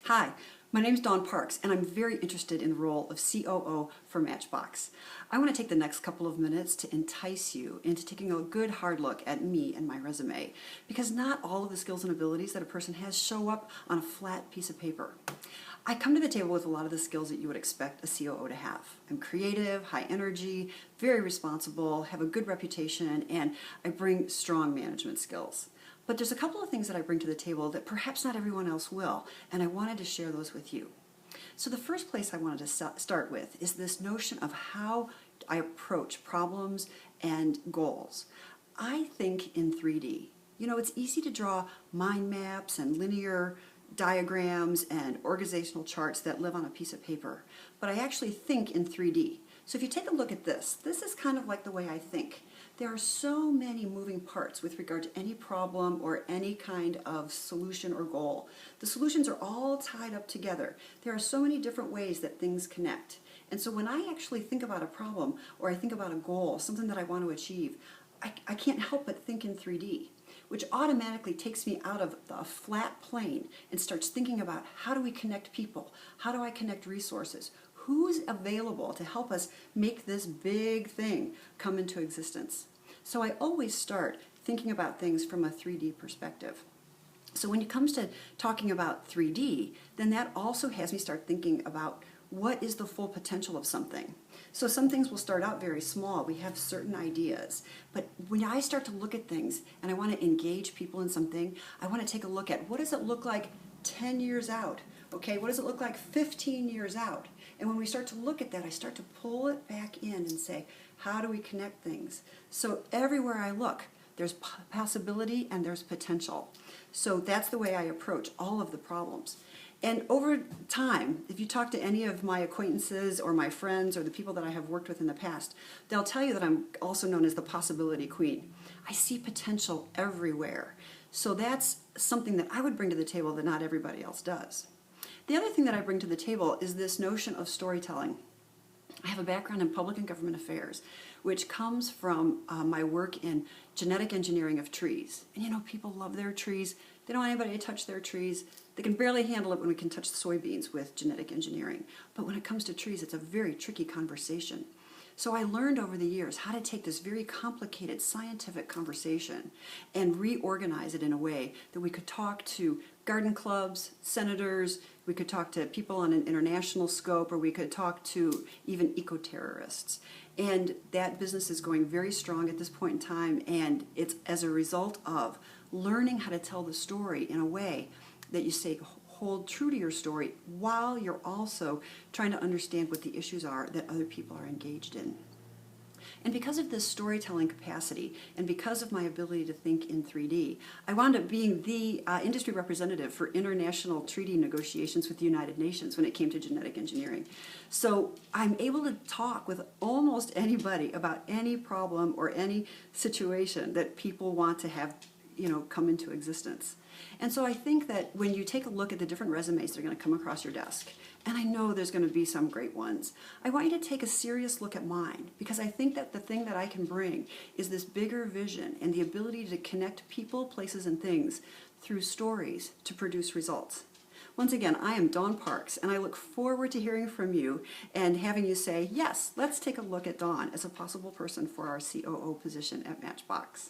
Hi, my name is Dawn Parks, and I'm very interested in the role of COO for Matchbox. I want to take the next couple of minutes to entice you into taking a good hard look at me and my resume, because not all of the skills and abilities that a person has show up on a flat piece of paper. I come to the table with a lot of the skills that you would expect a COO to have. I'm creative, high energy, very responsible, have a good reputation, and I bring strong management skills. But there's a couple of things that I bring to the table that perhaps not everyone else will, and I wanted to share those with you. So the first place I wanted to start with is this notion of how I approach problems and goals. I think in 3D. You know, it's easy to draw mind maps and linear diagrams and organizational charts that live on a piece of paper, but I actually think in 3D. So if you take a look at this is kind of like the way I think. There are so many moving parts with regard to any problem or any kind of solution or goal. The solutions are all tied up together. There are so many different ways that things connect. And so when I actually think about a problem or I think about a goal, something that I want to achieve, I can't help but think in 3D, which automatically takes me out of the flat plane and starts thinking about how do we connect people? How do I connect resources? Who's available to help us make this big thing come into existence? So I always start thinking about things from a 3D perspective. So when it comes to talking about 3D, then that also has me start thinking about what is the full potential of something. So some things will start out very small. We have certain ideas. But when I start to look at things and I want to engage people in something, I want to take a look at what does it look like 10 years out? Okay, what does it look like 15 years out? And when we start to look at that, I start to pull it back in and say, how do we connect things? So everywhere I look, there's possibility and there's potential. So that's the way I approach all of the problems. And over time, if you talk to any of my acquaintances or my friends or the people that I have worked with in the past, they'll tell you that I'm also known as the possibility queen. I see potential everywhere. So that's something that I would bring to the table that not everybody else does. The other thing that I bring to the table is this notion of storytelling. I have a background in public and government affairs, which comes from my work in genetic engineering of trees. And you know, people love their trees. They don't want anybody to touch their trees. They can barely handle it when we can touch soybeans with genetic engineering. But when it comes to trees, it's a very tricky conversation. So I learned over the years how to take this very complicated scientific conversation and reorganize it in a way that we could talk to garden clubs, senators, we could talk to people on an international scope, or we could talk to even eco-terrorists. And that business is going very strong at this point in time, and it's as a result of learning how to tell the story in a way that you say hold true to your story while you're also trying to understand what the issues are that other people are engaged in. And because of this storytelling capacity and because of my ability to think in 3D, I wound up being the industry representative for international treaty negotiations with the United Nations when it came to genetic engineering. So I'm able to talk with almost anybody about any problem or any situation that people want to have come into existence. And so I think that when you take a look at the different resumes that are going to come across your desk, and I know there's going to be some great ones, I want you to take a serious look at mine, because I think that the thing that I can bring is this bigger vision and the ability to connect people, places, and things through stories to produce results. Once again, I am Dawn Parks, and I look forward to hearing from you and having you say, yes, let's take a look at Dawn as a possible person for our COO position at Matchbox.